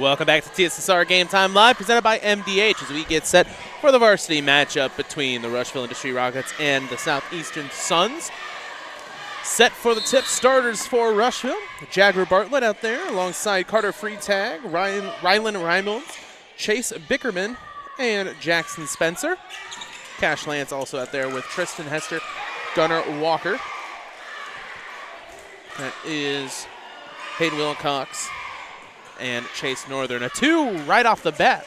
Welcome back to TSSR Game Time Live, presented by MDH, as we get set for the varsity matchup between the Rushville Industry Rockets and the Southeastern Suns. Set for the tip, starters for Rushville. Jagger Bartlett out there alongside Carter Freetag, Rylan Reynolds, Chase Bickerman, and Jackson Spencer. Cash Lance also out there with Tristan Hester, Gunnar Walker. That is Hayden Wilcox and Chase Northern. A 2 right off the bat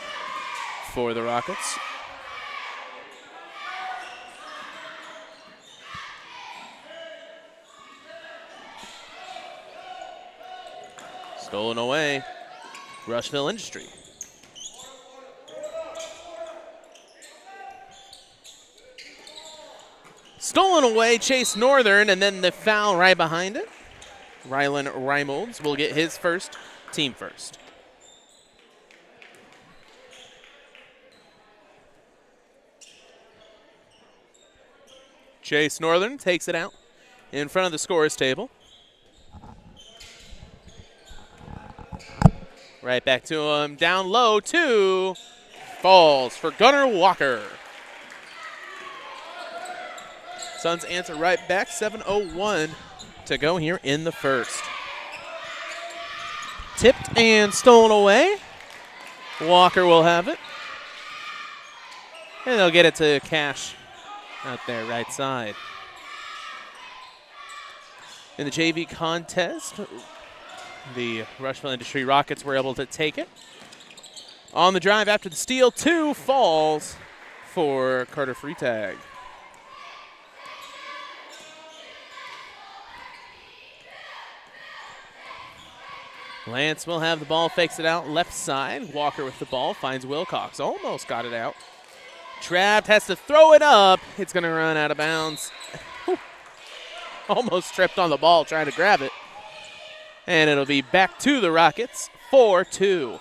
for the Rockets. Stolen away, Rushville Industry. Stolen away, Chase Northern, and then the foul right behind it. Rylan Reynolds will get his first, team first. Chase Northern takes it out in front of the scorers table. Right back to him, down low, 2. Falls for Gunnar Walker. Suns answer right back, 7:01 to go here in the first. Tipped and stolen away. Walker will have it. And they'll get it to Cash out there, right side. In the JV contest, the Rushville Industry Rockets were able to take it. On the drive after the steal, 2 falls for Carter Freetag. Lance will have the ball, fakes it out left side. Walker with the ball, finds Wilcox. Almost got it out. Trapped, has to throw it up. It's going to run out of bounds. Almost tripped on the ball trying to grab it. And it'll be back to the Rockets, 4-2.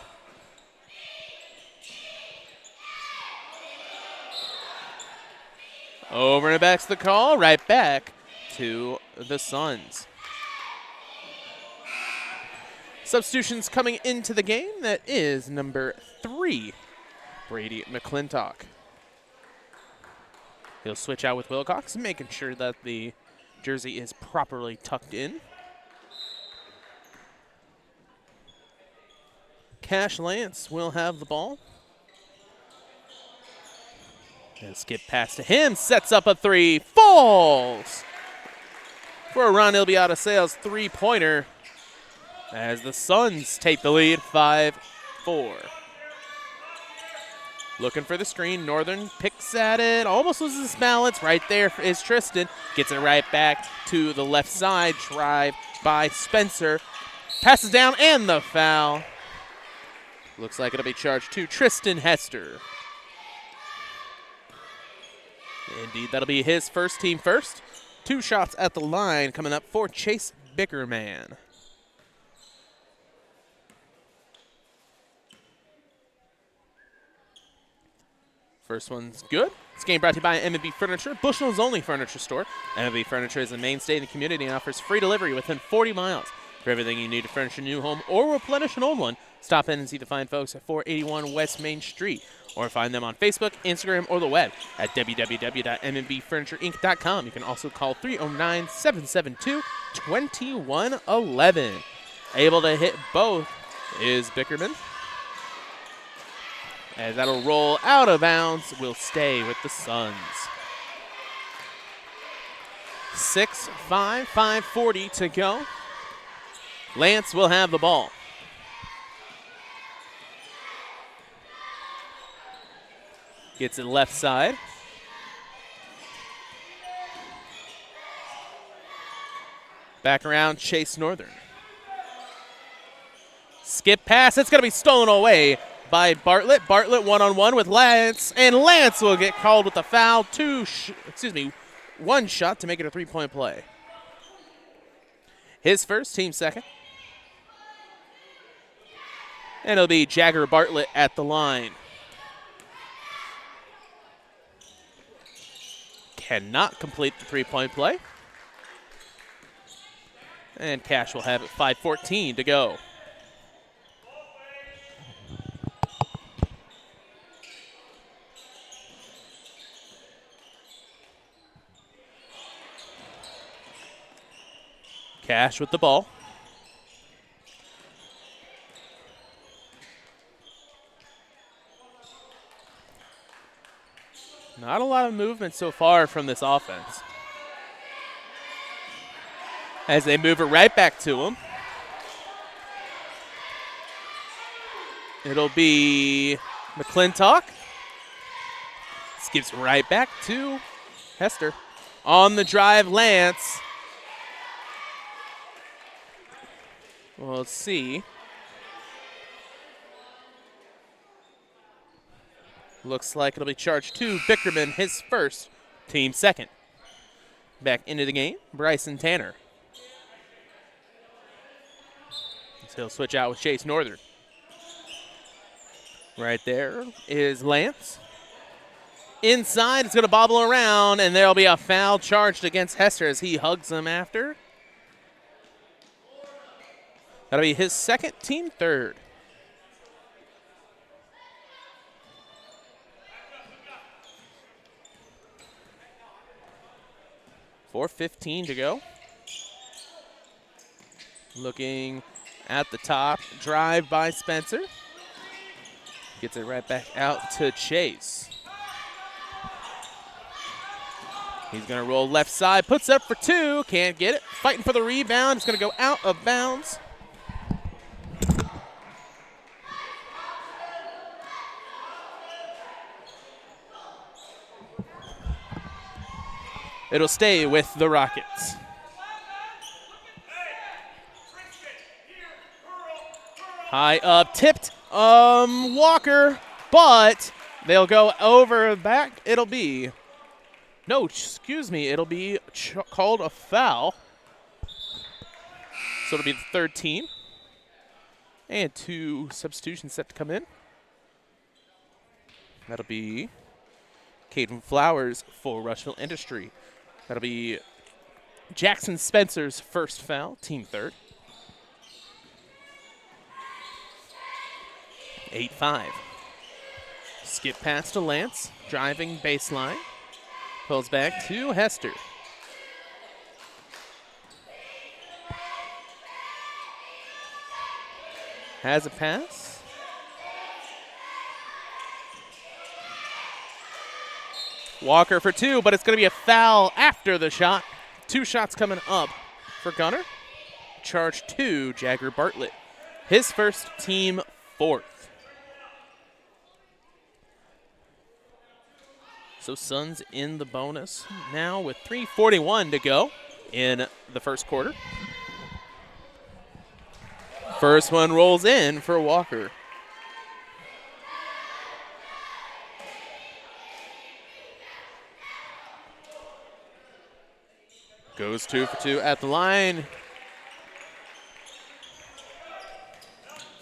Over and back's the call, right back to the Suns. Substitutions coming into the game. That is number 3, Brady McClintock. He'll switch out with Wilcox, making sure that the jersey is properly tucked in. Cash Lance will have the ball. And skip pass to him, sets up a 3, falls. For a run, he'll be out of sales, 3-pointer. As the Suns take the lead, 5-4. Looking for the screen, Northern picks at it, almost loses his balance. Right there is Tristan, gets it right back to the left side. Drive by Spencer, passes down, and the foul. Looks like it'll be charged to Tristan Hester. Indeed, that'll be his first, team first. 2 shots at the line coming up for Chase Bickerman. First one's good. This game brought to you by M&B Furniture, Bushnell's only furniture store. M&B Furniture is a mainstay in the community and offers free delivery within 40 miles. For everything you need to furnish a new home or replenish an old one, stop in and see the fine folks at 481 West Main Street. Or find them on Facebook, Instagram, or the web at www.mbfurniturinc.com. You can also call 309-772-2111. Able to hit both is Bickerman. As that'll roll out of bounds, will stay with the Suns. 6-5, 5:40 to go. Lance will have the ball. Gets it left side. Back around, Chase Northern. Skip pass, it's going to be stolen away by Bartlett. Bartlett one-on-one with Lance, and Lance will get called with the foul. 1 shot to make it a 3-point play. His first, team second. And it'll be Jagger Bartlett at the line. Cannot complete the 3-point play. And Cash will have it, 5:14 to go. Cash with the ball. Not a lot of movement so far from this offense. As they move it right back to him. It'll be McClintock. Skips right back to Hester. On the drive, Lance. Well, let's see. Looks like it'll be charged to Bickerman, his first, team second. Back into the game, Bryson Tanner. So he'll switch out with Chase Northern. Right there is Lance. Inside, it's going to bobble around, and there'll be a foul charged against Hester as he hugs him after. That'll be his second, team third. .4:15 to go. Looking at the top, drive by Spencer. Gets it right back out to Chase. He's going to roll left side, puts up for two, can't get it. Fighting for the rebound, it's going to go out of bounds. It'll stay with the Rockets. High up, tipped, Walker, but they'll go over back. It'll be, no, excuse me, it'll be called a foul. So it'll be the third team. And two substitutions set to come in. That'll be Caden Flowers for Rushville Industry. That'll be Jackson Spencer's first foul, team third. 8-5. Skip pass to Lance, driving baseline. Pulls back to Hester. Has a pass. Walker for two, but it's going to be a foul after the shot. Two shots coming up for Gunner. Charge to Jagger Bartlett. His first, team fourth. So Suns in the bonus now with 3:41 to go in the first quarter. First one rolls in for Walker. Goes 2 for 2 at the line.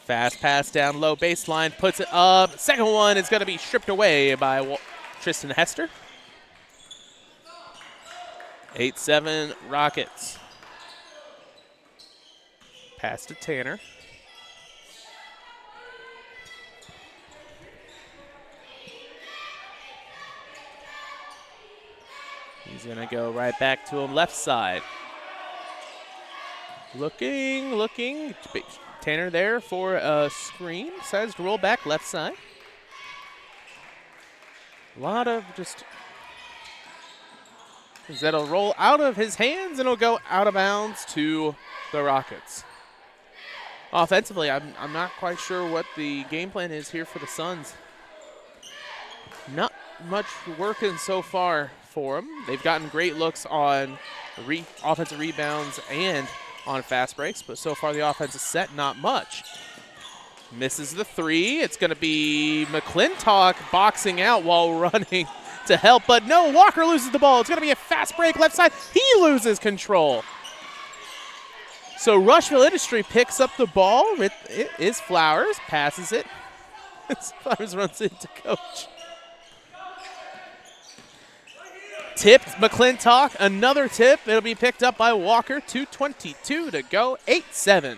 Fast pass down low baseline, puts it up. Second one is going to be stripped away by Tristan Hester. 8-7 Rockets. Pass to Tanner. He's going to go right back to him, left side. Looking. Tanner there for a screen. Decides to roll back left side. A lot of just... That'll roll out of his hands and it'll go out of bounds to the Rockets. Offensively, I'm not quite sure what the game plan is here for the Suns. Not much working so far for them. They've gotten great looks on offensive rebounds and on fast breaks, but so far the offense is set, not much. Misses the three. It's going to be McClintock boxing out while running to help, but no, Walker loses the ball. It's going to be a fast break left side. He loses control. So Rushville Industry picks up the ball. It is Flowers, passes it. Flowers runs into coach. Tipped McClintock, another tip. It'll be picked up by Walker. 2:22 to go, 8-7.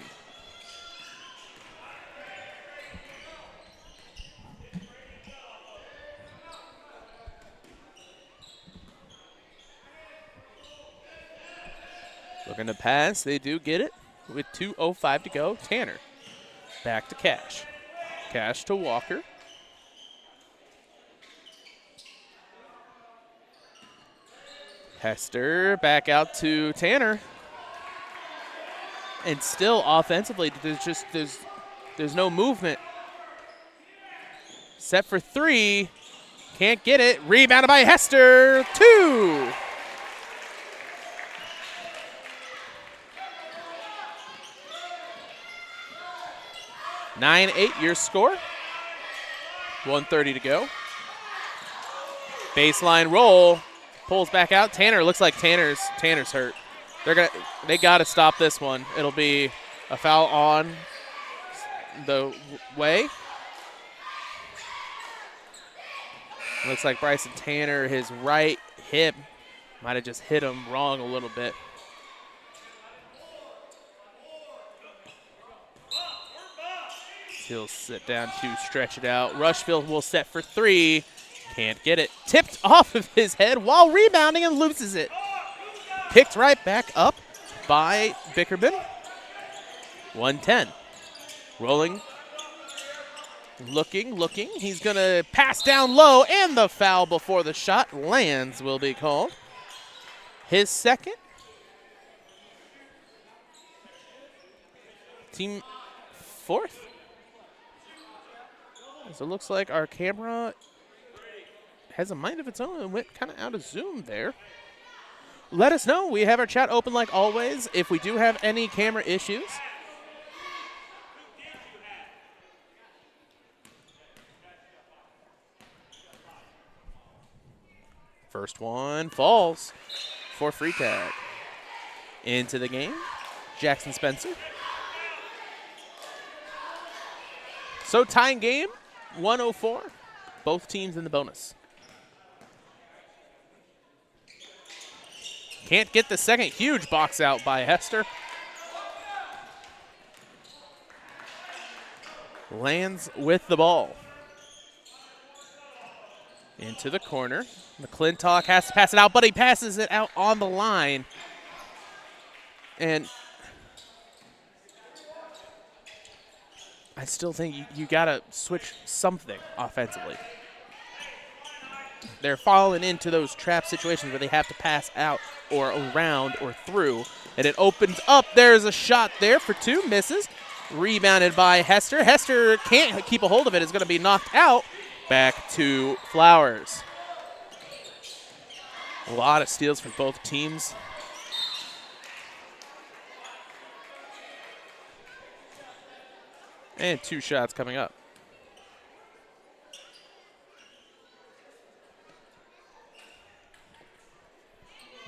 Looking to pass. They do get it with 2:05 to go. Tanner back to Cash. Cash to Walker. Hester back out to Tanner. And still offensively, there's no movement. Set for three. Can't get it. Rebounded by Hester. 2. (9-8) your score. 1:30 to go. Baseline roll. Pulls back out. Tanner, looks like Tanner's hurt. They gotta stop this one. It'll be a foul on the way. Looks like Bryson Tanner, his right hip might have just hit him wrong a little bit. He'll sit down to stretch it out. Rushville will set for three. Can't get it. Tipped off of his head while rebounding and loses it. Picked right back up by Bickerman. 1:10. Rolling. Looking. He's going to pass down low, and the foul before the shot lands will be called. His second. Team fourth. So it looks like our camera has a mind of its own and went kind of out of zoom there. Let us know. We have our chat open like always if we do have any camera issues. First one falls for free tag. Into the game, Jackson Spencer. So tying game, 104. Both teams in the bonus. Can't get the second. Huge box out by Hester. Lands with the ball. Into the corner. McClintock has to pass it out, but he passes it out on the line. And I still think you got to switch something offensively. They're falling into those trap situations where they have to pass out or around or through. And it opens up. There's a shot there for two. Misses. Rebounded by Hester. Hester can't keep a hold of it. It's going to be knocked out. Back to Flowers. A lot of steals for both teams. And two shots coming up.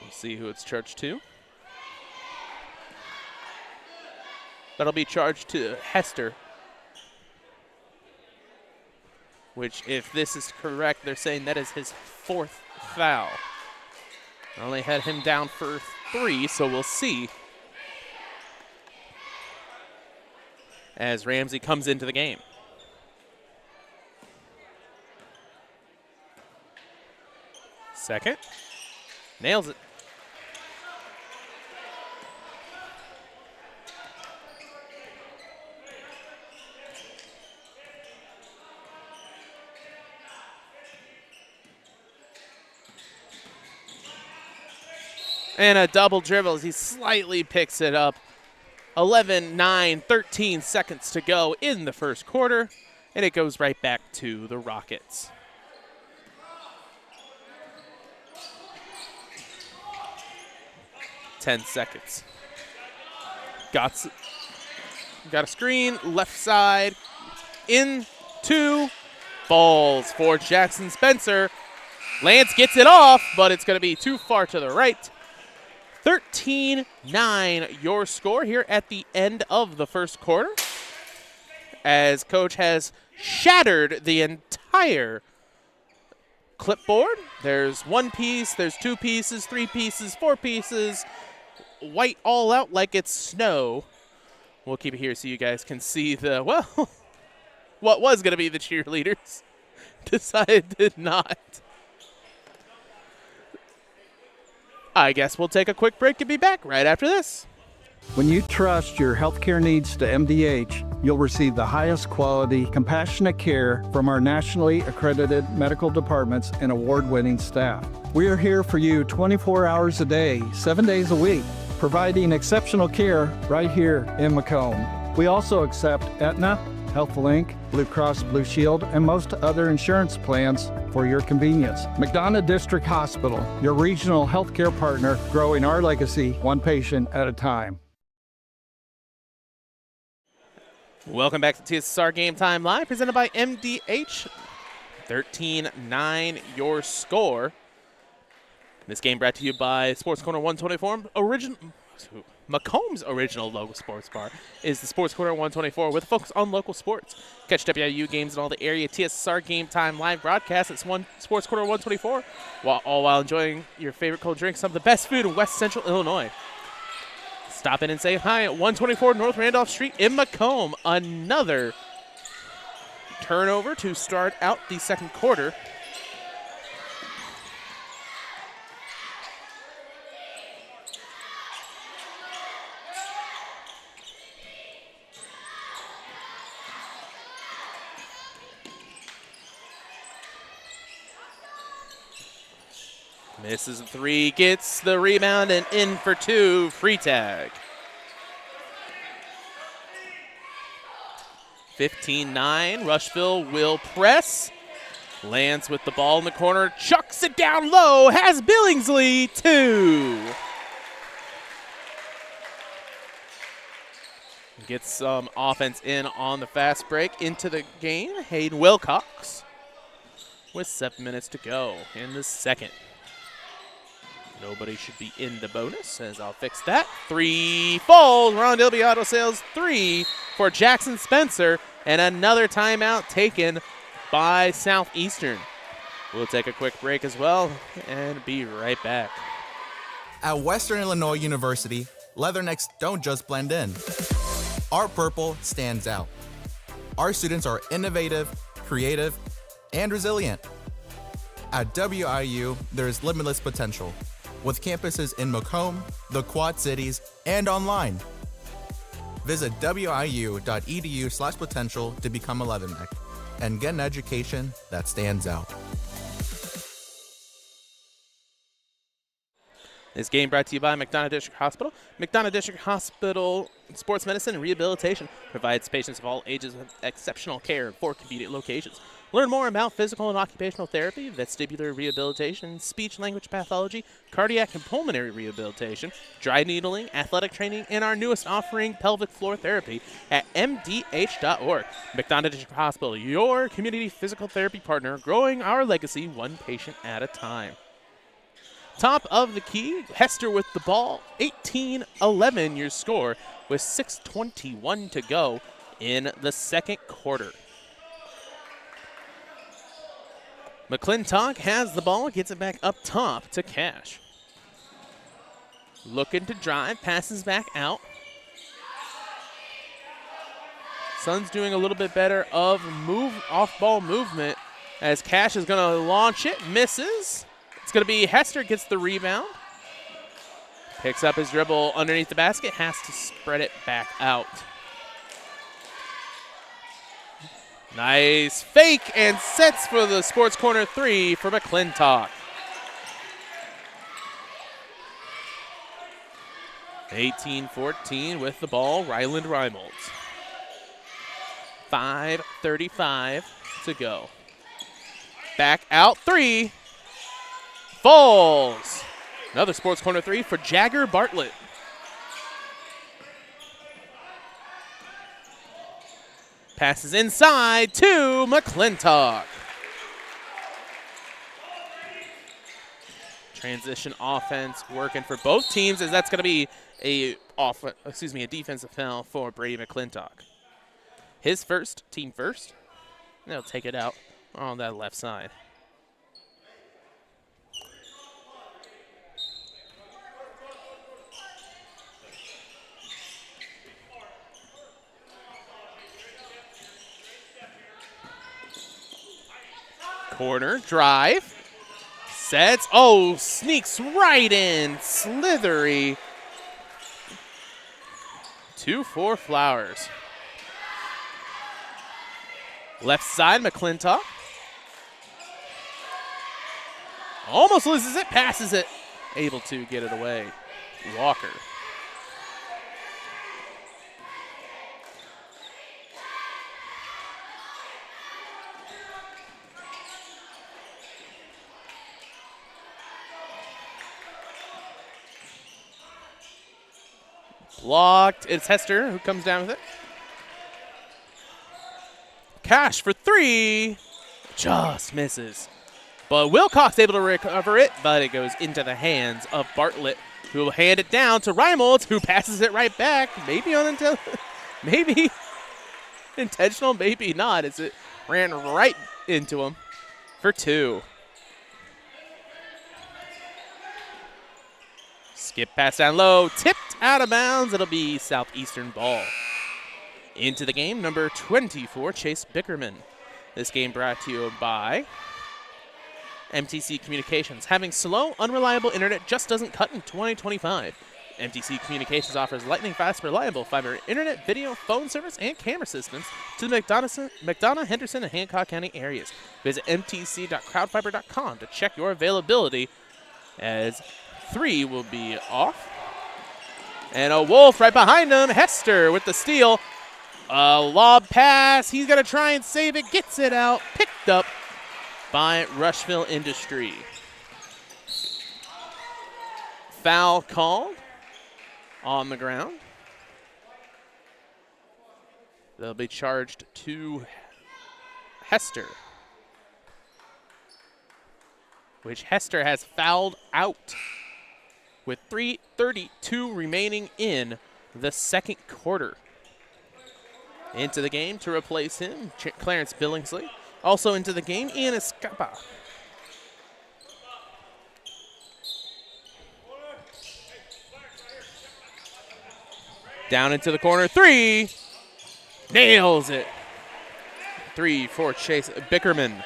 We'll see who it's charged to. That'll be charged to Hester. Which, if this is correct, they're saying that is his fourth foul. I only had him down for 3, so we'll see. As Ramsey comes into the game. Second. Nails it. And a double dribble as he slightly picks it up. 11, 9, 13 seconds to go in the first quarter. And it goes right back to the Rockets. Ten seconds. Got a screen, left side, into balls for Jackson Spencer. Lance gets it off, but it's going to be too far to the right. 13-9 your score here at the end of the first quarter. As Coach has shattered the entire clipboard. There's one piece, there's two pieces, three pieces, four pieces. White all out like it's snow. We'll keep it here so you guys can see the, well, what was going to be the cheerleaders decided not. I guess we'll take a quick break and be back right after this. When you trust your healthcare needs to MDH, you'll receive the highest quality, compassionate care from our nationally accredited medical departments and award-winning staff. We are here for you 24 hours a day, 7 days a week, providing exceptional care right here in Macomb. We also accept Aetna, HealthLink, Blue Cross Blue Shield, and most other insurance plans for your convenience. McDonough District Hospital, your regional healthcare partner, growing our legacy one patient at a time. Welcome back to TSSR Game Time Live, presented by MDH. 13-9 your score. This game brought to you by Sports Corner 124. Macomb's original local sports bar is the Sports Corner 124 with a focus on local sports. Catch WIU games in all the area TSSR Game Time live broadcast at Sports Corner 124, all while enjoying your favorite cold drinks, some of the best food in West Central Illinois. Stop in and say hi at 124 North Randolph Street in Macomb. Another turnover to start out the second quarter. Misses a three, gets the rebound, and in for two, free tag. 15-9, Rushville will press. Lands with the ball in the corner, chucks it down low, has Billingsley, two. Gets some offense in on the fast break into the game. Hayden Wilcox with 7 minutes to go in the second. Nobody should be in the bonus, as I'll fix that. Three falls. Ron Dilby Auto Sales, three for Jackson Spencer, and another timeout taken by Southeastern. We'll take a quick break as well and be right back. At Western Illinois University, Leathernecks don't just blend in. Our purple stands out. Our students are innovative, creative, and resilient. At WIU, there is limitless potential, with campuses in Macomb, the Quad Cities, and online. Visit wiu.edu/potential to become a Leatherneck and get an education that stands out. This game brought to you by McDonough District Hospital. McDonough District Hospital Sports Medicine and Rehabilitation provides patients of all ages with exceptional care in 4 convenient locations. Learn more about physical and occupational therapy, vestibular rehabilitation, speech-language pathology, cardiac and pulmonary rehabilitation, dry needling, athletic training, and our newest offering, pelvic floor therapy, at mdh.org. McDonough District Hospital, your community physical therapy partner, growing our legacy one patient at a time. Top of the key, Hester with the ball, 18-11 your score, with 6:21 to go in the second quarter. McClintock has the ball, gets it back up top to Cash. Looking to drive, passes back out. Suns doing a little bit better of off-ball movement as Cash is going to launch it, misses. It's going to be Hester gets the rebound. Picks up his dribble underneath the basket, has to spread it back out. Nice fake and sets for the Sports Corner three for McClintock. 18-14 with the ball, Ryland Reimolds. 5:35 to go. Back out three. Falls. Another Sports Corner three for Jagger Bartlett. Passes inside to McClintock. Transition offense working for both teams, as that's going to be a defensive foul for Brady McClintock. His first, team first. They'll take it out on that left side. Corner drive, Sets. Oh, sneaks right in. Slithery. 2-4 Flowers. Left side, McClintock. Almost loses it, passes it. Able to get it away. Walker. Blocked. It's Hester who comes down with it. Cash for 3. Just misses. But Wilcox able to recover it, but it goes into the hands of Bartlett, who will hand it down to Reimolds, who passes it right back. Maybe maybe intentional, maybe not, as it ran right into him for 2. Skip pass down low, tipped out of bounds. It'll be Southeastern ball. Into the game, number 24, Chase Bickerman. This game brought to you by MTC Communications. Having slow, unreliable internet just doesn't cut in 2025. MTC Communications offers lightning-fast, reliable fiber internet, video, phone service, and camera systems to the McDonough, Henderson, and Hancock County areas. Visit mtc.crowdfiber.com to check your availability, as 3 will be off. And a Wolf right behind him. Hester with the steal. A lob pass. He's going to try and save it. Gets it out. Picked up by Rushville Industry. Foul called on the ground. They'll be charged to Hester, which Hester has fouled out with 3:32 remaining in the second quarter. Into the game to replace him, Clarence Billingsley. Also into the game, Ian Escapa. Down into the corner, 3. Nails it. 3 for Chase Bickerman.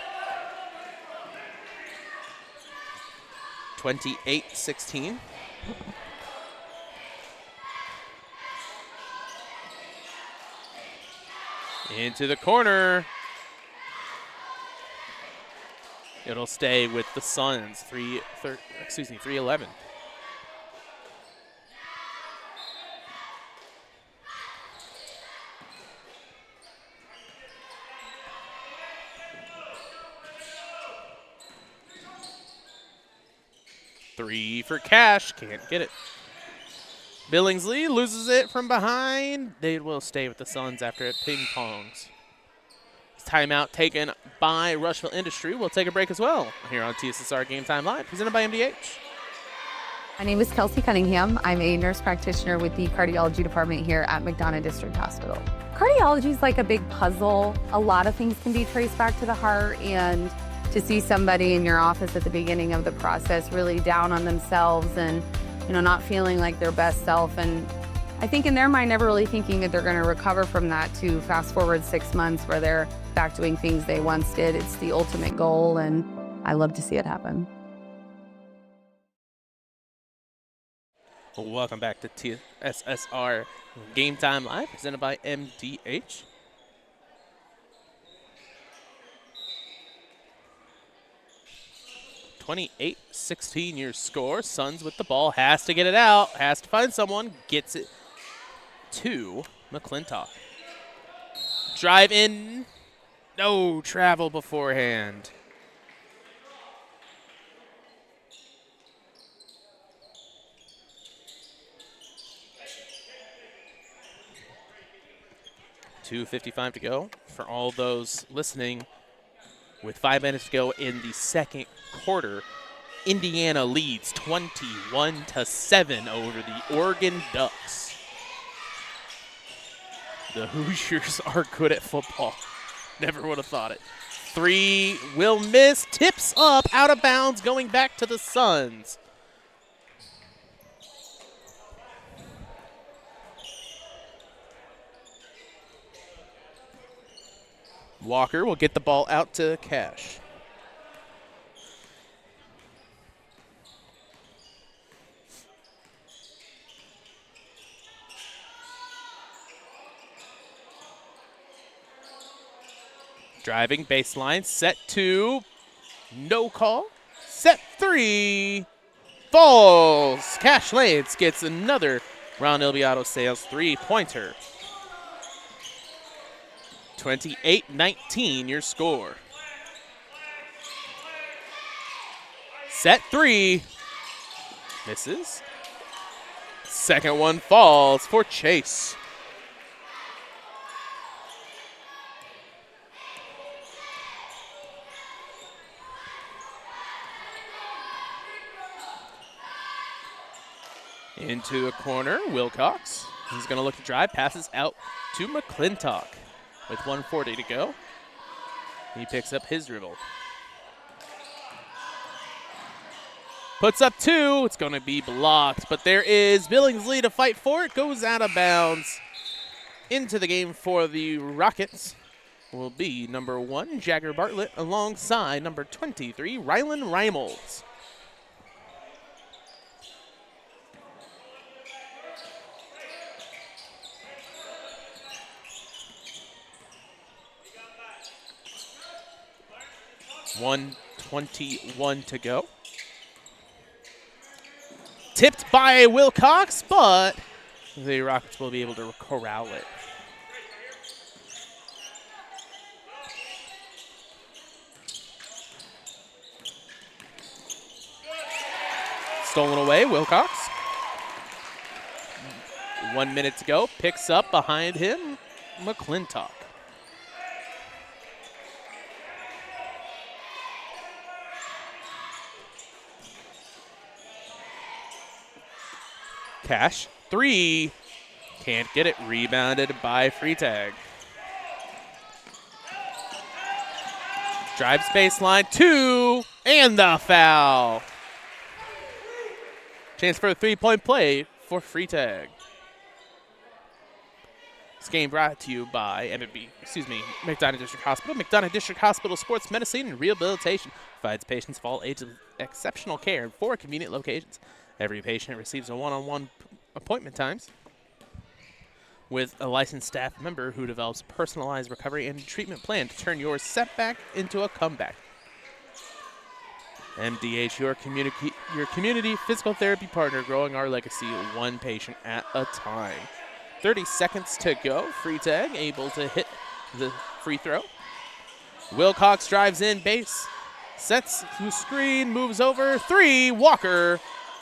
28-16. Into the corner. It'll stay with the Suns. 3:11. Three for Cash. Can't get it. Billingsley loses it from behind. They will stay with the Suns after it ping-pongs. Timeout taken by Rushville Industry. We'll take a break as well here on TSSR Game Time Live, presented by MDH. My name is Kelsey Cunningham. I'm a nurse practitioner with the cardiology department here at McDonough District Hospital. Cardiology is like a big puzzle. A lot of things can be traced back to the heart, and to see somebody in your office at the beginning of the process really down on themselves and not feeling like their best self, and I think in their mind never really thinking that they're going to recover from that, to fast forward 6 months where they're back doing things they once did. It's the ultimate goal, and I love to see it happen. Welcome back to TSSR Game Time Live, presented by MDH. (28-16) your score. Suns with the ball, has to get it out, has to find someone, gets it to McClintock. Drive in, no travel beforehand. .255 to go for all those listening. With 5 minutes to go in the second quarter, Indiana leads 21-7 over the Oregon Ducks. The Hoosiers are good at football. Never would have thought it. 3 will miss, tips up, out of bounds, going back to the Suns. Walker will get the ball out to Cash. Driving baseline, set 2, no call. Set 3, falls. Cash Lance gets another Ron Ilbiato Sales 3-pointer. 28-19 your score. Set 3, misses. Second one falls for Chase. Into the corner, Wilcox. He's going to look to drive, passes out to McClintock with 1:40 to go. He picks up his dribble. Puts up 2. It's going to be blocked, but there is Billingsley to fight for it. Goes out of bounds. Into the game for the Rockets will be number 1, Jagger Bartlett, alongside number 23, Rylan Reimolds. .121 to go. Tipped by Wilcox, but the Rockets will be able to corral it. Stolen away, Wilcox. 1 minute to go. Picks up behind him, McClintock. Cash, 3, can't get it, rebounded by Freitag. Drives baseline, 2, and the foul. Chance for a 3-point play for Freitag. This game brought to you by McDonough District Hospital. McDonough District Hospital Sports Medicine and Rehabilitation provides patients of all ages with exceptional care in 4 convenient locations. Every patient receives a one-on-one appointment times with a licensed staff member who develops a personalized recovery and treatment plan to turn your setback into a comeback. MDH, your community physical therapy partner, growing our legacy 1 patient at a time. 30 seconds to go. Freitag able to hit the free throw. Wilcox drives in base, sets the screen, moves over, 3, Walker.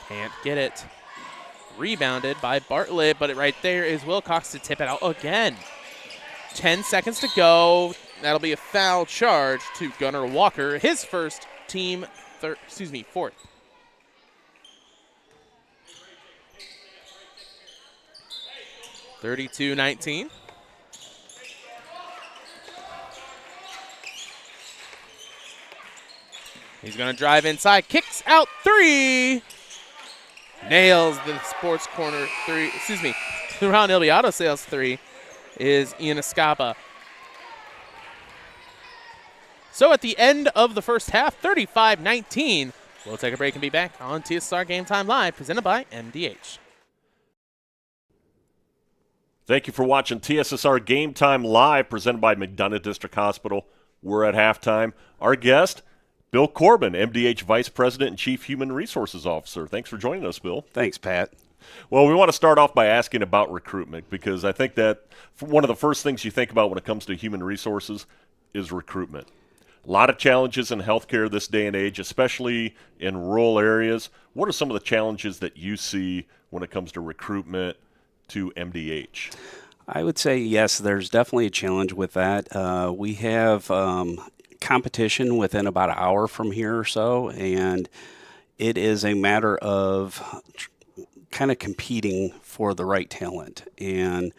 Can't get it. Rebounded by Bartlett, but right there is Wilcox to tip it out again. 10 seconds to go. That'll be a foul charge to Gunnar Walker, his first team, fourth. (32-19). He's going to drive inside, kicks out, 3. Nails the sports corner 3, the Ron Ilbiato Sales 3 is Ian Escapa. So at the end of the first half, 35-19. We'll take a break and be back on TSSR Game Time Live, presented by MDH. Thank you for watching TSSR Game Time Live, presented by McDonough District Hospital. We're at halftime. Our guest, Bill Corbin, MDH Vice President and Chief Human Resources Officer. Thanks for joining us, Bill. Thanks, Pat. Well, we want to start off by asking about recruitment, because I think that one of the first things you think about when it comes to human resources is recruitment. A lot of challenges in healthcare this day and age, especially in rural areas. What are some of the challenges that you see when it comes to recruitment to MDH? I would say, yes, there's definitely a challenge with that. We have competition within about an hour from here or so, and it is a matter of kind of competing for the right talent. And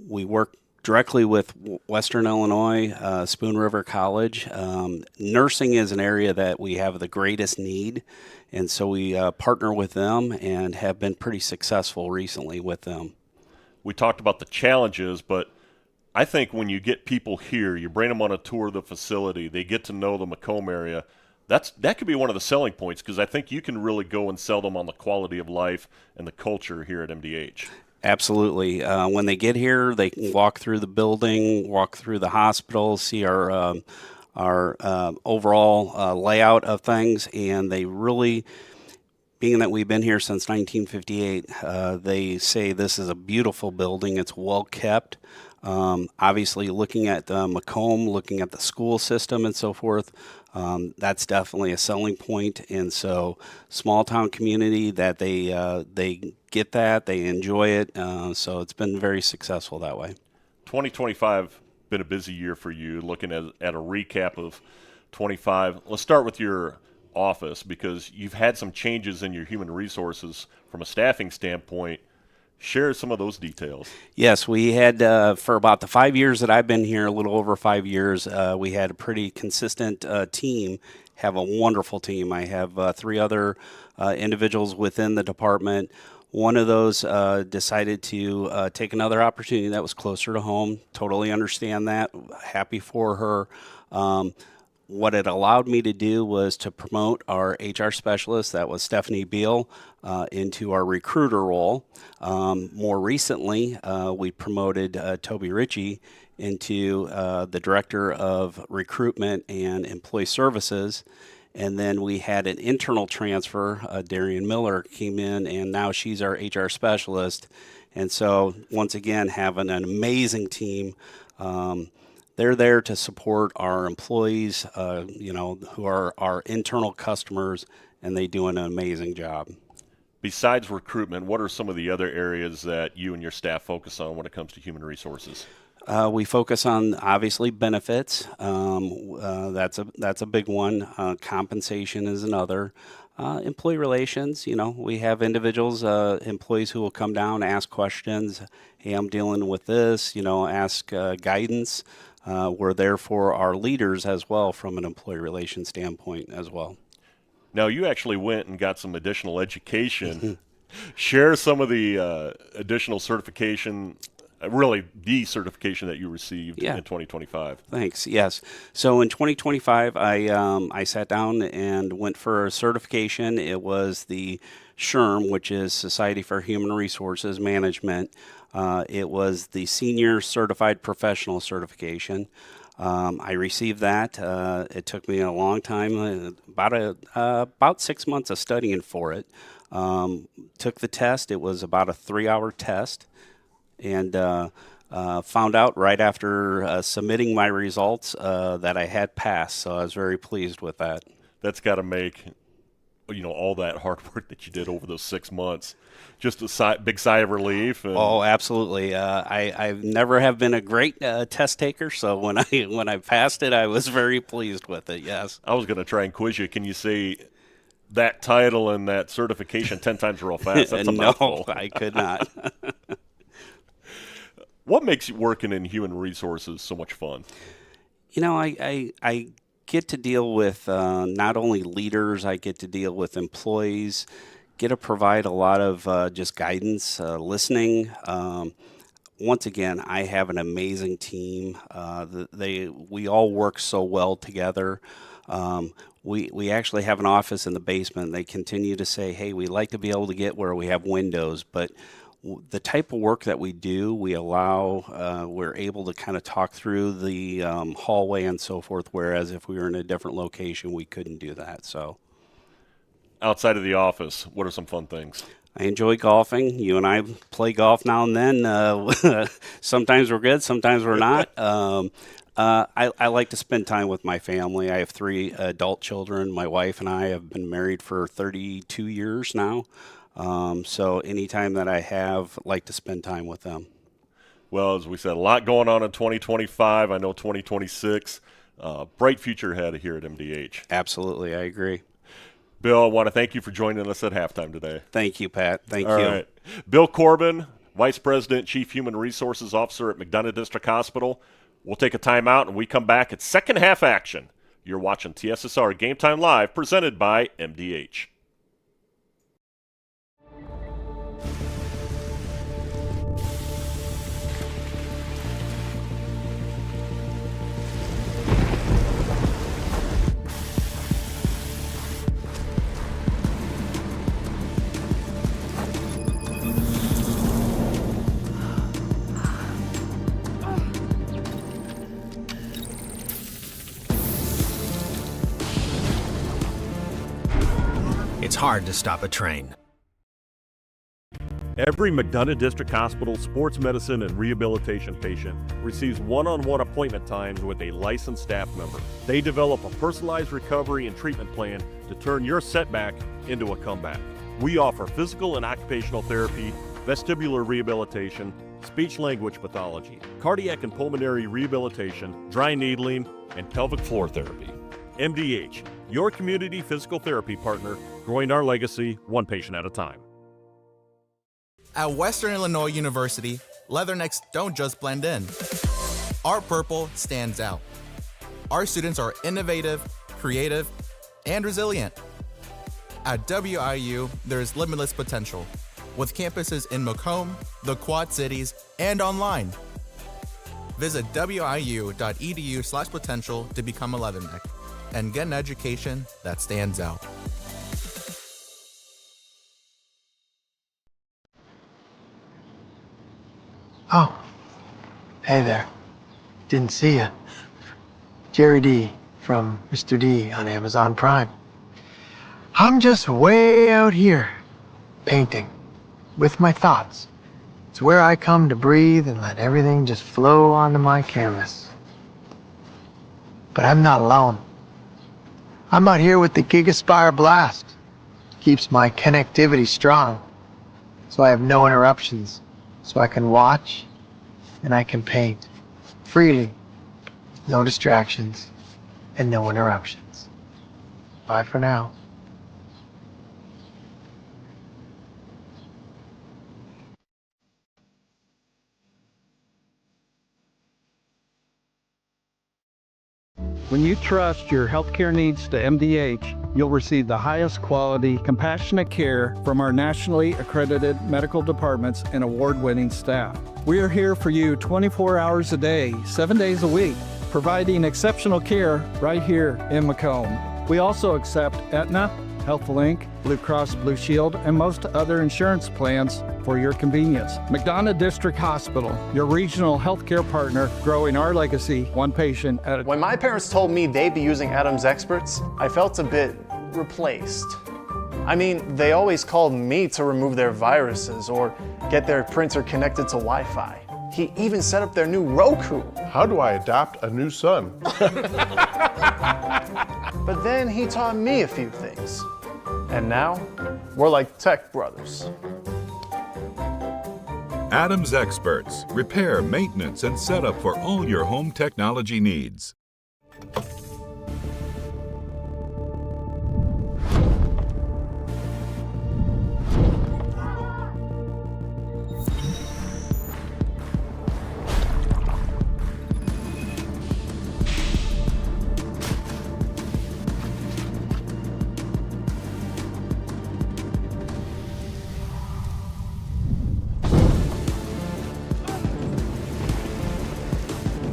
we work directly with Western Illinois, Spoon River College. Nursing is an area that we have the greatest need, and so we partner with them and have been pretty successful recently with them. We talked about the challenges, but I think when you get people here, you bring them on a tour of the facility, they get to know the Macomb area, that could be one of the selling points, because I think you can really go and sell them on the quality of life and the culture here at MDH. Absolutely. When they get here, they can walk through the building, walk through the hospital, see our overall layout of things, and they really, being that we've been here since 1958, they say this is a beautiful building. It's well kept. Obviously, looking at Macomb, looking at the school system and so forth, that's definitely a selling point. And so, small town community that they get that, they enjoy it. So it's been very successful that way. 2025 been a busy year for you. Looking at a recap of 25, let's start with your office because you've had some changes in your human resources from a staffing standpoint. Share some of those details. Yes, we had for about the 5 years that I've been here, a little over 5 years, we had a pretty consistent team, have a wonderful team. I have 3 other individuals within the department. One of those decided to take another opportunity that was closer to home. Totally understand that. Happy for her. What it allowed me to do was to promote our HR specialist, that was Stephanie Beal, into our recruiter role. More recently, we promoted Toby Ritchie into the Director of Recruitment and Employee Services. And then we had an internal transfer. Darian Miller came in, and now she's our HR specialist. And so, once again, having an amazing team. They're there to support our employees, who are our internal customers, and they do an amazing job. Besides recruitment, what are some of the other areas that you and your staff focus on when it comes to human resources? We focus on, obviously, benefits. That's a big one. Compensation is another. Employee relations, we have individuals, employees who will come down, ask questions. Hey, I'm dealing with this, ask guidance. We're there for our leaders as well from an employee relations standpoint as well. Now, you actually went and got some additional education. Share some of the additional certification, really the certification that you received in 2025. Thanks. Yes. So in 2025, I sat down and went for a certification. It was the SHRM, which is Society for Human Resources Management. It was the Senior Certified Professional Certification. I received that. It took me a long time, about 6 months of studying for it. Took the test. It was about a 3-hour test, and found out right after submitting my results that I had passed. So I was very pleased with that. That's got to make all that hard work that you did over those 6 months, just a big sigh of relief. Oh, absolutely. I never have been a great test taker, so when I passed it, I was very pleased with it. Yes. I was going to try and quiz you. Can you say that title and that certification 10 times real fast? That's a mouthful. No, I could not. What makes working in human resources so much fun? I get to deal with not only leaders, I get to deal with employees, get to provide a lot of just guidance, listening. Once again, I have an amazing team. We all work so well together. We actually have an office in the basement. They continue to say, hey, we like to be able to get where we have windows, but the type of work that we do, we're able to kind of talk through the hallway and so forth, whereas if we were in a different location, we couldn't do that. So, outside of the office, what are some fun things? I enjoy golfing. You and I play golf now and then. Sometimes we're good, sometimes we're not. I like to spend time with my family. I have 3 adult children. My wife and I have been married for 32 years now. So anytime that I have, like to spend time with them. Well, as we said, a lot going on in 2025. I know 2026, bright future ahead here at MDH. Absolutely, I agree. Bill, I want to thank you for joining us at halftime today. Thank you, Pat. Thank you. All right. Bill Corbin, Vice President, Chief Human Resources Officer at McDonough District Hospital. We'll take a timeout, and we come back at second half action. You're watching TSSR Game Time Live, presented by MDH. It's hard to stop a train. Every McDonough District Hospital sports medicine and rehabilitation patient receives one-on-one appointment times with a licensed staff member. They develop a personalized recovery and treatment plan to turn your setback into a comeback. We offer physical and occupational therapy, vestibular rehabilitation, speech-language pathology, cardiac and pulmonary rehabilitation, dry needling, and pelvic floor therapy. MDH, your community physical therapy partner, growing our legacy one patient at a time. At Western Illinois University, leathernecks don't just blend in. Our purple stands out. Our students are innovative, creative, and resilient. At WIU, there's limitless potential, with campuses in Macomb, the Quad Cities, and online. Visit wiu.edu/potential to become a leatherneck and get an education that stands out. Oh, hey there. Didn't see you. Jerry D from Mr. D on Amazon Prime. I'm just way out here, painting, with my thoughts. It's where I come to breathe and let everything just flow onto my canvas. But I'm not alone. I'm out here with the GigaSpire Blast. Keeps my connectivity strong, so I have no interruptions. So I can watch and I can paint freely, no distractions and no interruptions. Bye for now. When you trust your healthcare needs to MDH, you'll receive the highest quality, compassionate care from our nationally accredited medical departments and award-winning staff. We are here for you 24 hours a day, 7 days a week, providing exceptional care right here in Macomb. We also accept Aetna, HealthLink, Blue Cross Blue Shield, and most other insurance plans for your convenience. McDonough District Hospital, your regional healthcare partner, growing our legacy one patient at a time. When my parents told me they'd be using Adam's Experts, I felt a bit replaced. I mean, they always called me to remove their viruses or get their printer connected to Wi-Fi. He even set up their new Roku. How do I adopt a new son? But then he taught me a few things. And now, we're like tech brothers. Adam's Experts. Repair, maintenance, and setup for all your home technology needs.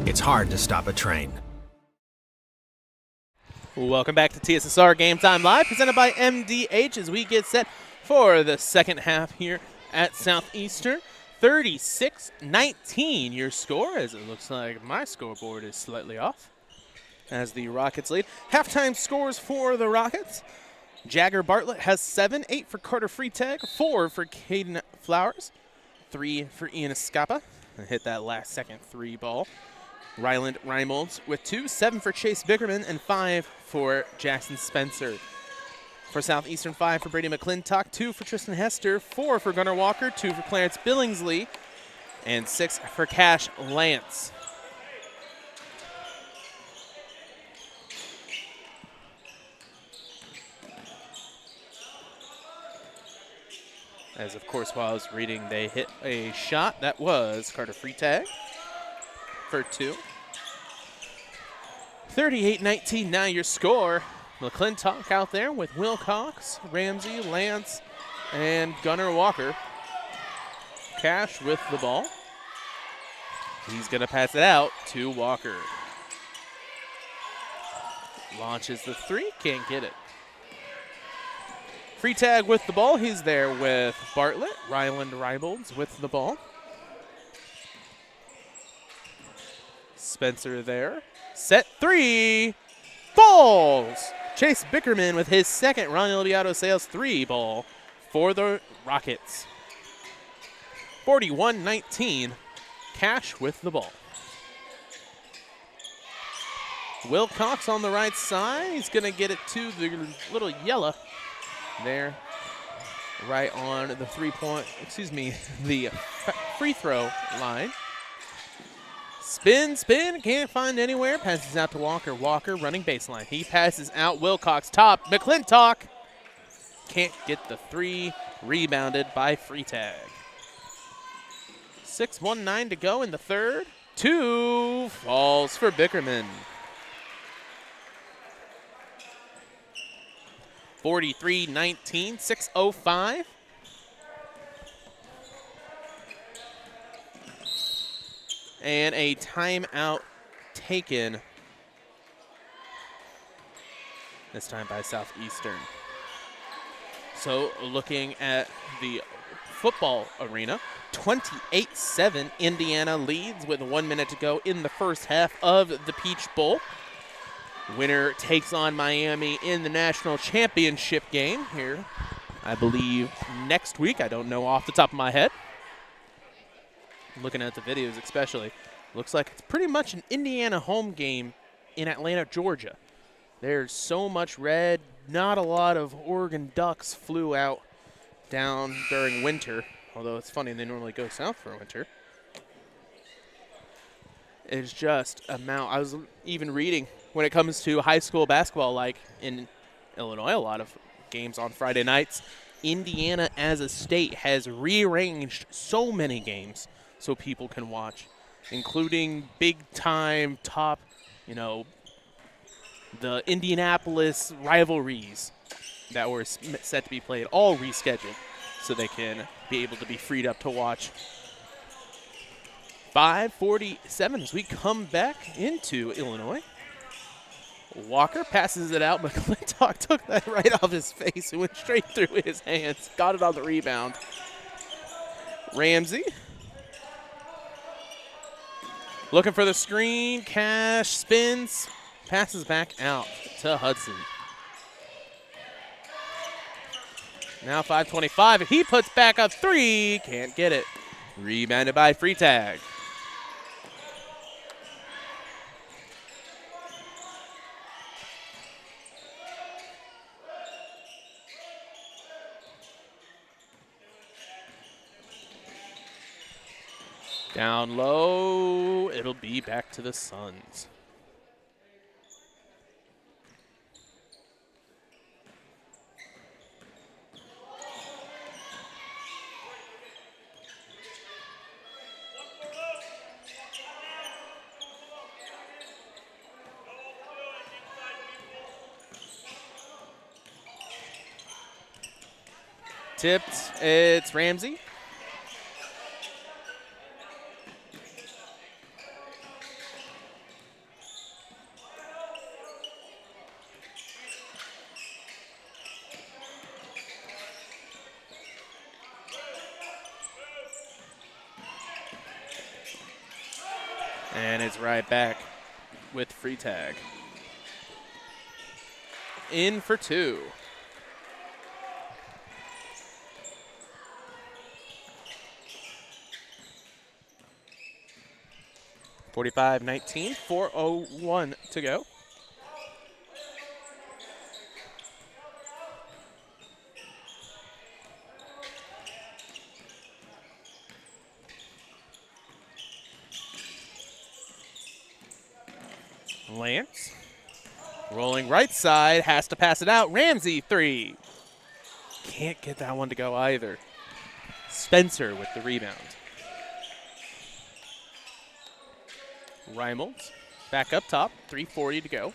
It's hard to stop a train. Welcome back to TSSR Game Time Live, presented by MDH as we get set for the second half here at Southeastern. 36-19 your score, as it looks like my scoreboard is slightly off as the Rockets lead. Halftime scores for the Rockets. Jagger Bartlett has 7, 8 for Carter Freitag, 4 for Caden Flowers, 3 for Ian Escapa. Hit that last second 3 ball. Ryland Reimolds with 2, 7 for Chase Bickerman, and 5 for Jackson Spencer. For Southeastern, 5 for Brady McClintock, 2 for Tristan Hester, 4 for Gunnar Walker, 2 for Clarence Billingsley, and 6 for Cash Lance. As, of course, while I was reading, they hit a shot. That was Carter Freitag for 2. 38-19 now your score. McClintock out there with Wilcox, Ramsey, Lance, and Gunnar Walker. Cash with the ball. He's going to pass it out to Walker. Launches the 3, can't get it. Freitag with the ball. He's there with Bartlett. Ryland Reibolds with the ball. Spencer there. Set 3. Falls. Chase Bickerman with his second Ronnie Libiato Sales 3 ball for the Rockets. 41-19, Cash with the ball. Wilcox on the right side. He's going to get it to the little yellow there, right on the the free throw line. Spin, can't find anywhere. Passes out to Walker. Walker running baseline. He passes out. Wilcox top. McClintock can't get the three. Rebounded by Freitag. 6:19 to go in the third. 2 falls for Bickerman. 43-19, 6:05. And a timeout taken, this time by Southeastern. So looking at the football arena, 28-7, Indiana leads with 1 minute to go in the first half of the Peach Bowl. Winner takes on Miami in the national championship game here, I believe, next week. I don't know off the top of my head. Looking at the videos especially, looks like it's pretty much an Indiana home game in Atlanta, Georgia. There's so much red. Not a lot of Oregon Ducks flew out down during winter, although it's funny, they normally go south for winter. It's just I was even reading when it comes to high school basketball, like in Illinois, a lot of games on Friday nights. Indiana as a state has rearranged so many games so people can watch, including big-time top, the Indianapolis rivalries that were set to be played, all rescheduled so they can be able to be freed up to watch. 5:47 as we come back into Illinois. Walker passes it out. McClintock took that right off his face and went straight through his hands. Got it on the rebound. Ramsey looking for the screen. Cash spins. Passes back out to Hudson. Now 5:25. He puts back a 3. Can't get it. Rebounded by Freitag. Down low, it'll be back to the Suns. Tipped, it's Ramsey. And it's right back with Freitag. In for 2. (45-19), 4:01 to go. Lance rolling right side, has to pass it out. Ramsey 3. Can't get that one to go either. Spencer with the rebound. Reimolds back up top, 3:40 to go.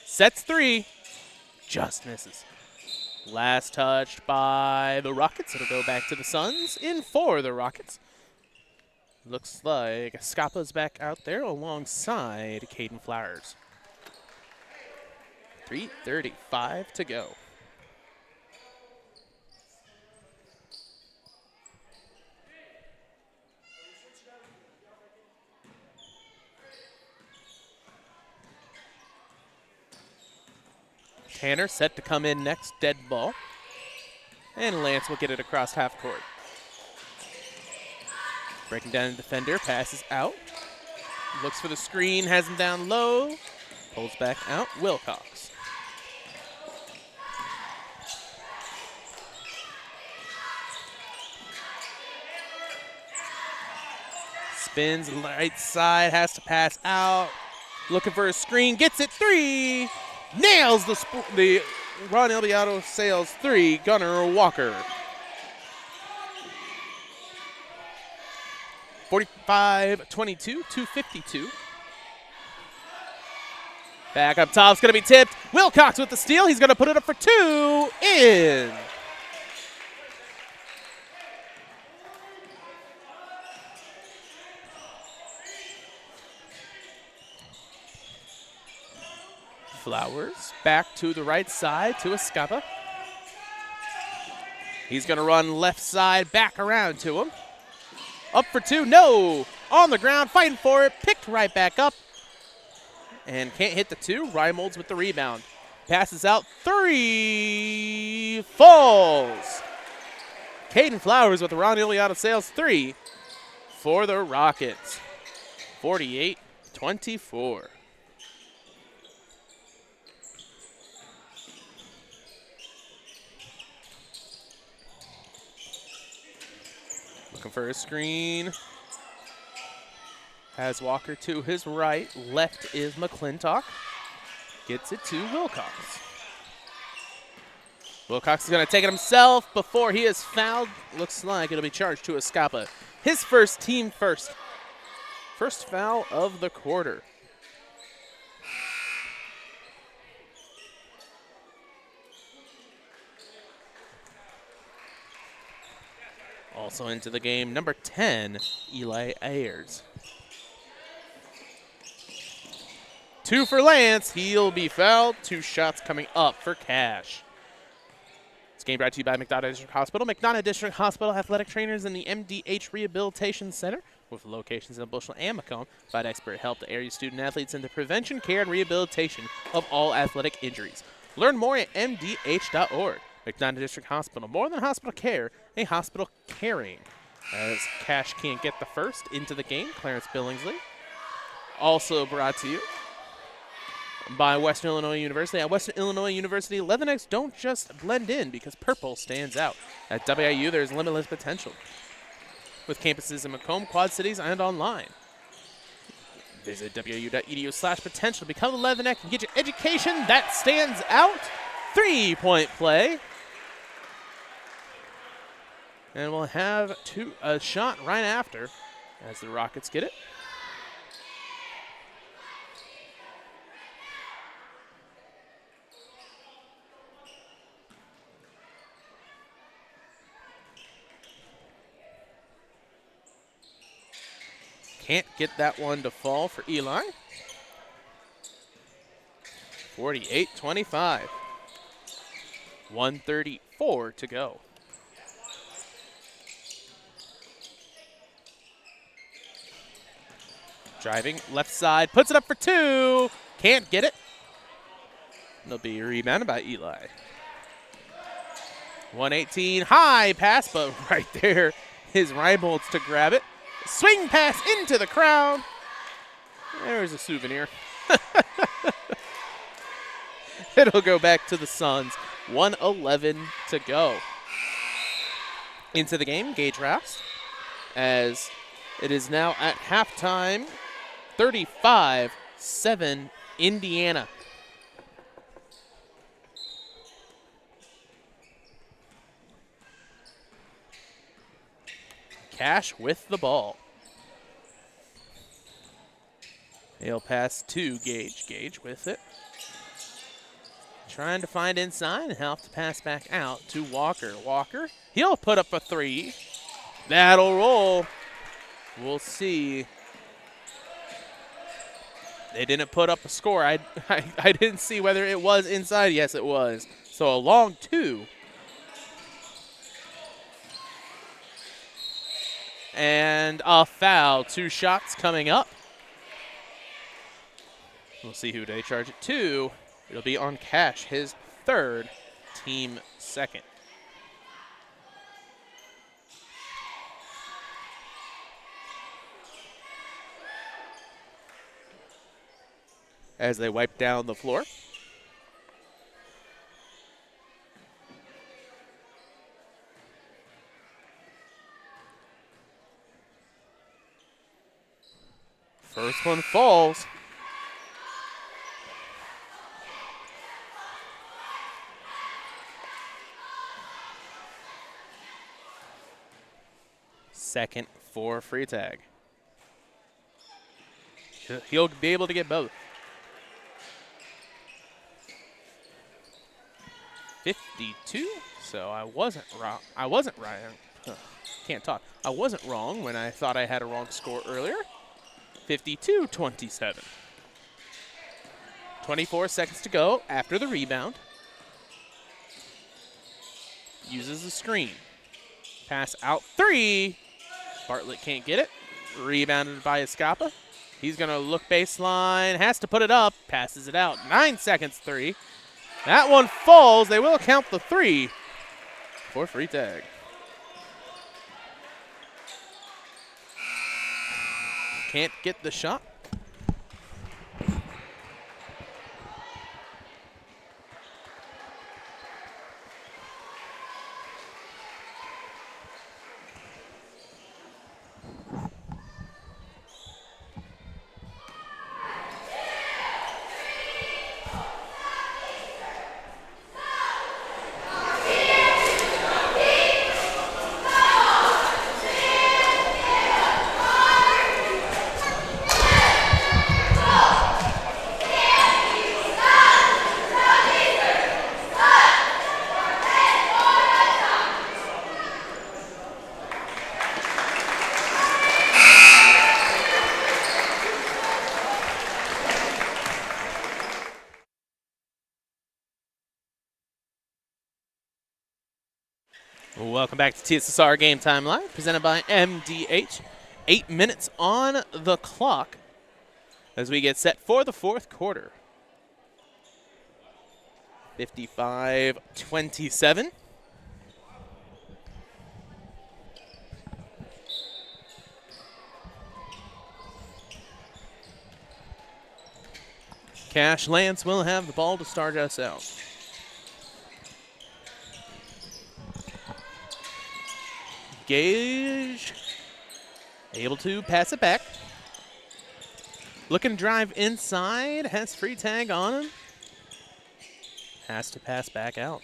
Sets 3, just misses. Last touched by the Rockets. It'll go back to the Suns. In for the Rockets. Looks like Escapa's back out there alongside Caden Flowers. 3:35 to go. Tanner set to come in next, dead ball. And Lance will get it across half court. Breaking down the defender, passes out. Looks for the screen, has him down low. Pulls back out, Wilcox. Spins right side, has to pass out. Looking for a screen, gets it, 3. Nails the Ron Albiado Sales 3, Gunnar Walker. 45-22, 2:52. Back up top's going to be tipped. Wilcox with the steal. He's going to put it up for 2. In. Flowers back to the right side to Escapa. He's going to run left side back around to him. Up for 2, no! On the ground, fighting for it, picked right back up. And can't hit the 2, Reimolds with the rebound. Passes out, 3, falls! Caden Flowers with the Ron Iliad Sales 3 for the Rockets. 48-24. Looking for a screen. Has Walker to his right. Left is McClintock. Gets it to Wilcox. Wilcox is going to take it himself before he is fouled. Looks like it'll be charged to Escapa. His first, team first. First foul of the quarter. Also into the game, number 10, Eli Ayers. 2 for Lance. He'll be fouled. 2 shots coming up for Cash. This game brought to you by McDonough District Hospital. McDonough District Hospital athletic trainers in the MDH Rehabilitation Center with locations in Bushnell and Macomb provide expert help to area student athletes in the prevention, care, and rehabilitation of all athletic injuries. Learn more at mdh.org. McDonough District Hospital, more than hospital care, a hospital caring. As Cash can't get the first into the game, Clarence Billingsley. Also brought to you by Western Illinois University. At Western Illinois University, Leathernecks don't just blend in because purple stands out. At WIU, there's limitless potential with campuses in Macomb, Quad Cities, and online. Visit wiu.edu/potential. Become a Leatherneck and get your education that stands out. 3-point play. And we'll have a shot right after as the Rockets get it. Can't get that one to fall for Eli. 48-25. 1:34 to go. Driving left side, puts it up for 2. Can't get it. There'll be a rebound by Eli. 118, high pass, but right there is Reimolds to grab it. Swing pass into the crowd. There's a souvenir. It'll go back to the Suns. 1:11 to go. Into the game, Gage Rouse, as it is now at halftime, 35-7 Indiana. Cash with the ball. He'll pass to Gage. Gage with it. Trying to find inside and have to pass back out to Walker. Walker, he'll put up a 3. That'll roll. We'll see. They didn't put up a score. I didn't see whether it was inside. Yes, it was. So a long 2. And a foul. 2 shots coming up. We'll see who they charge it to. It'll be on Cash, his third, team second. As they wipe down the floor. First one falls. Second for Freitag. He'll be able to get both. 52, so I wasn't wrong. I wasn't right. Can't talk. I wasn't wrong when I thought I had a wrong score earlier. 52-27. 24 seconds to go after the rebound. Uses the screen. Pass out 3. Bartlett can't get it. Rebounded by Escapa. He's going to look baseline. Has to put it up. Passes it out. 9 seconds, 3. That one falls. They will count the 3 for Freitag. Can't get the shot. Welcome back to TSSR Game Time Live, presented by MDH. 8 minutes on the clock as we get set for the fourth quarter. 55-27. Cash Lance will have the ball to start us out. Gage able to pass it back. Looking to drive inside, has Freitag on him. Has to pass back out.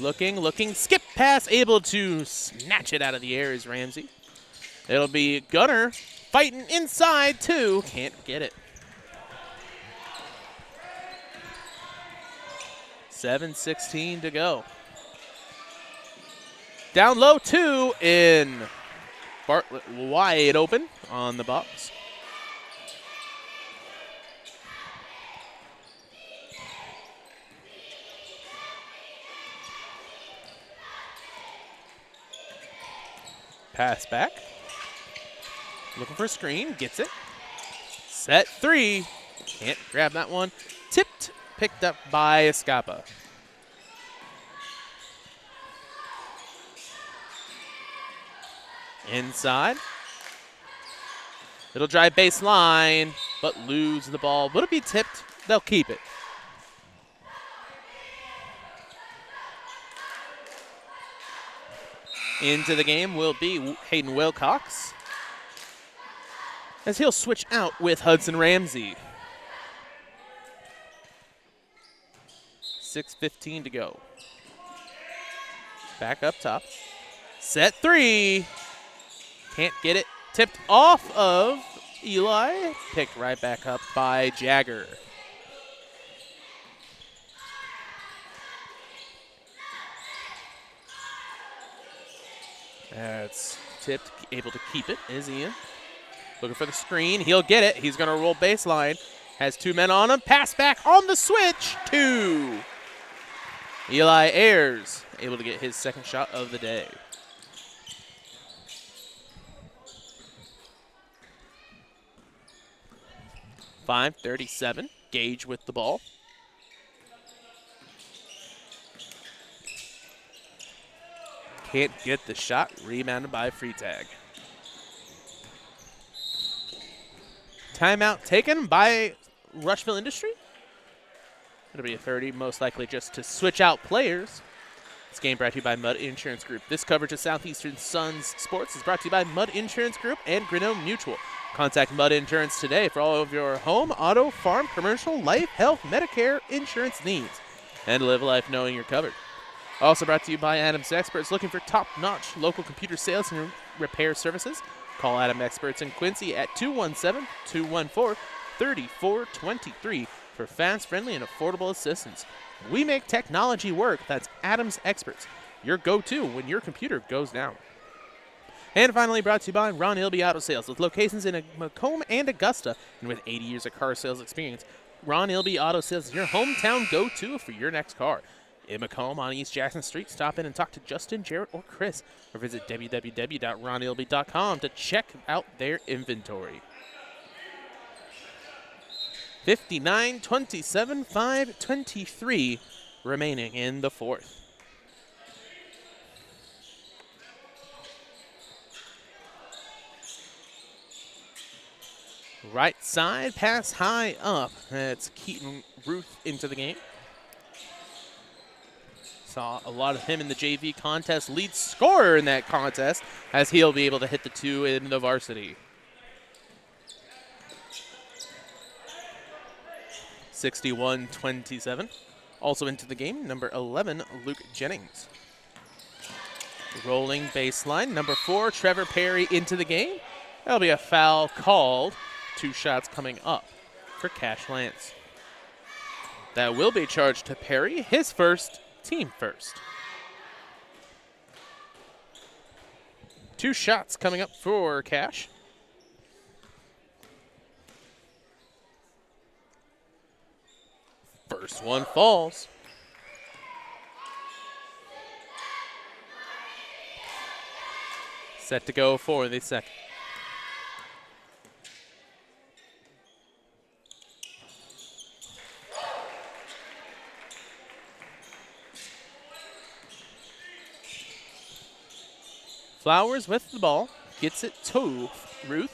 Looking, skip pass, able to snatch it out of the air is Ramsey. It'll be Gunner fighting inside too, can't get it. 7:16 to go. Down low 2 in. Bartlett wide open on the box. Pass back. Looking for a screen, gets it. Set 3. Can't grab that one. Tipped. Picked up by Escapa. Inside. It'll drive baseline, but lose the ball. Would it be tipped? They'll keep it. Into the game will be Hayden Wilcox, as he'll switch out with Hudson Ramsey. 6:15 to go. Back up top. Set 3. Can't get it. Tipped off of Eli. Picked right back up by Jagger. That's tipped. Able to keep it is Ian. Looking for the screen. He'll get it. He's going to roll baseline. Has 2 men on him. Pass back on the switch. 2. Eli Ayers able to get his second shot of the day. 5:37. Gage with the ball. Can't get the shot. Rebounded by Freitag. Timeout taken by Rushville Industry. It'll be a 30, most likely just to switch out players. This game brought to you by Mudd Insurance Group. This coverage of Southeastern Suns Sports is brought to you by Mudd Insurance Group and Grinnell Mutual. Contact Mudd Insurance today for all of your home, auto, farm, commercial, life, health, Medicare insurance needs. And live life knowing you're covered. Also brought to you by Adams Experts. Looking for top-notch local computer sales and repair services? Call Adam Experts in Quincy at 217-214-3423 for fast, friendly, and affordable assistance. We make technology work. That's Adams Experts, your go-to when your computer goes down. And finally brought to you by Ron Ilby Auto Sales, with locations in Macomb and Augusta, and with 80 years of car sales experience. Ron Ilby Auto Sales is your hometown go-to for your next car. In Macomb on East Jackson Street, stop in and talk to Justin, Jarrett, or Chris, or visit www.ronilby.com to check out their inventory. 59-27, 5:23 remaining in the fourth. Right side, pass high up. That's Keaton Ruth into the game. Saw a lot of him in the JV contest. Lead scorer in that contest, as he'll be able to hit the two in the varsity. 61-27. Also into the game, number 11, Luke Jennings. Rolling baseline, number 4, Trevor Perry into the game. That'll be a foul called. 2 shots coming up for Cash Lance. That will be charged to Perry, his first, team first. 2 shots coming up for Cash. First one falls. Set to go for the second. Flowers with the ball, gets it to Ruth.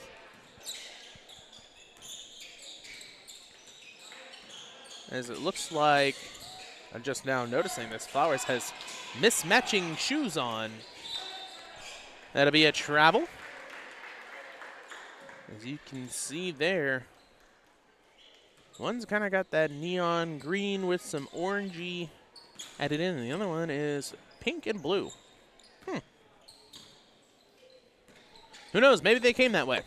As it looks like, I'm just now noticing this, Flowers has mismatching shoes on. That'll be a travel. As you can see there, one's kind of got that neon green with some orangey added in, and the other one is pink and blue. Who knows? Maybe they came that way.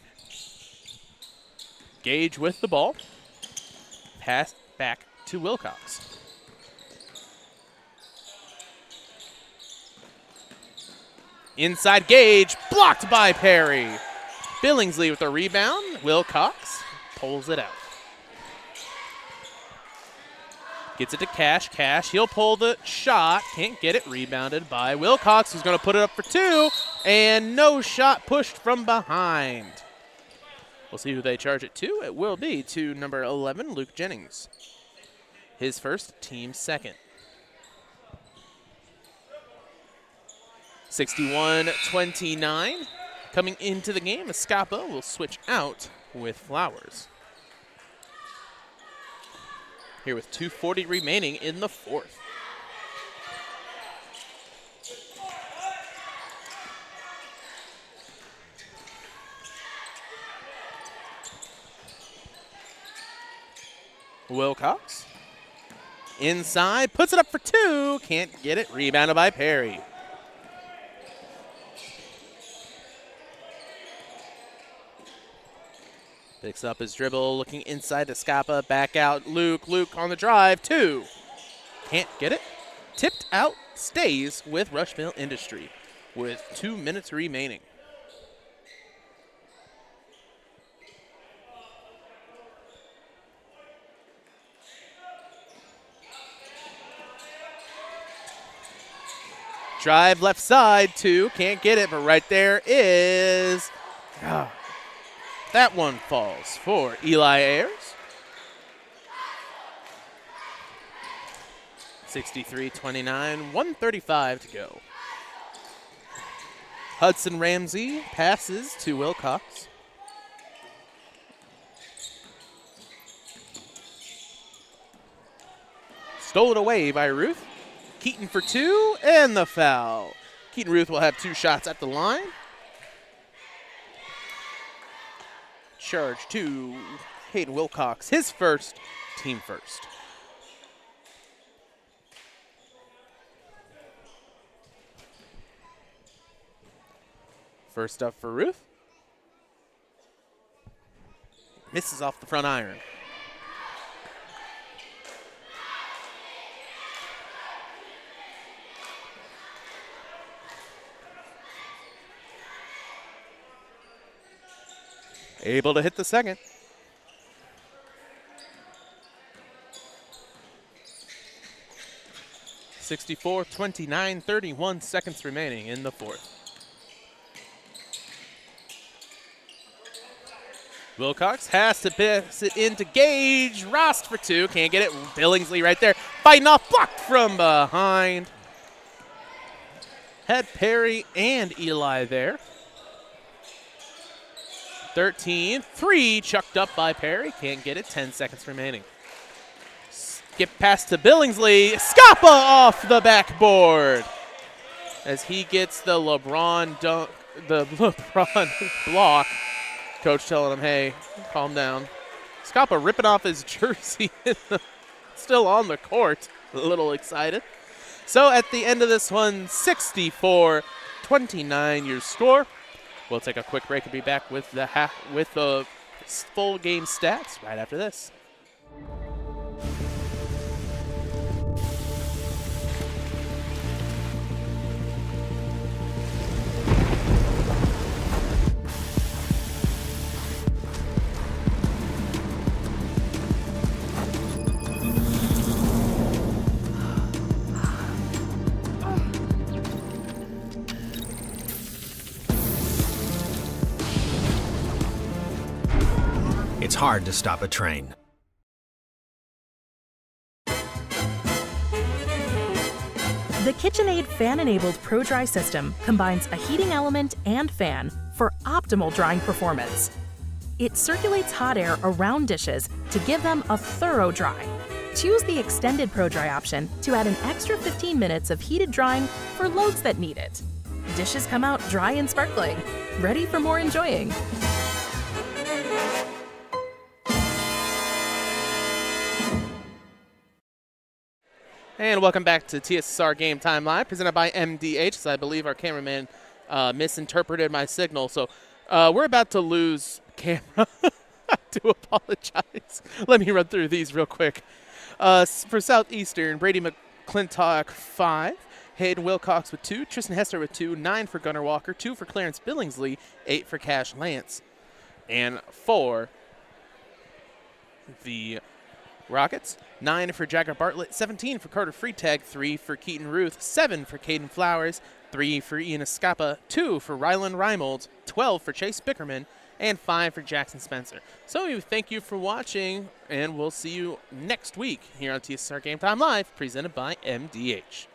Gage with the ball. Pass back to Wilcox. Inside Gage, blocked by Perry. Billingsley with the rebound. Wilcox pulls it out. Gets it to Cash. Cash, he'll pull the shot. Can't get it. Rebounded by Wilcox, who's going to put it up for 2. And no shot pushed from behind. We'll see who they charge it to. It will be to number 11, Luke Jennings. His first, team second. 61-29. Coming into the game, Escapa will switch out with Flowers. Here with 2:40 remaining in the fourth. Wilcox. Inside, puts it up for 2. Can't get it. Rebounded by Perry. Picks up his dribble, looking inside to Scappa, back out, Luke on the drive, 2. Can't get it. Tipped out, stays with Rushville Industry with 2 minutes remaining. Drive left side, 2. Can't get it, but right there is... that one falls for Eli Ayers. 63-29, 1:35 to go. Hudson Ramsey passes to Wilcox. Stole it away by Ruth. Keaton for two, and the foul. Keaton Ruth will have 2 shots at the line. Charge to Hayden Wilcox, his first, team first. First up for Ruth. Misses off the front iron. Able to hit the second. (64-29, 31 seconds remaining in the fourth. Wilcox has to pass it into Gage. Rost for 2. Can't get it. Billingsley right there. Fighting off. Blocked from behind. Had Perry and Eli there. 13-3. Chucked up by Perry. Can't get it. 10 seconds remaining. Skip pass to Billingsley. Scappa off the backboard. As he gets the LeBron dunk, the LeBron block. Coach telling him, hey, calm down. Scappa ripping off his jersey, still on the court, a little excited. So at the end of this one, 64-29 your score. We'll take a quick break and be back with the full game stats right after this. It's hard to stop a train. The KitchenAid fan-enabled Pro Dry system combines a heating element and fan for optimal drying performance. It circulates hot air around dishes to give them a thorough dry. Choose the extended Pro Dry option to add an extra 15 minutes of heated drying for loads that need it. Dishes come out dry and sparkling, ready for more enjoying. And welcome back to TSSR Game Time Live, presented by MDH, as I believe our cameraman misinterpreted my signal. So we're about to lose camera. I do apologize. Let me run through these real quick. For Southeastern, Brady McClintock, 5. Hayden Wilcox with 2. Tristan Hester with 2. 9 for Gunnar Walker. 2 for Clarence Billingsley. 8 for Cash Lance. And 4 the Rockets. 9 for Jagger Bartlett, 17 for Carter Freetag, 3 for Keaton Ruth, 7 for Caden Flowers, 3 for Ian Escapa, 2 for Ryland Reimold, 12 for Chase Bickerman, and 5 for Jackson Spencer. So thank you for watching, and we'll see you next week here on TSSR Game Time Live, presented by MDH.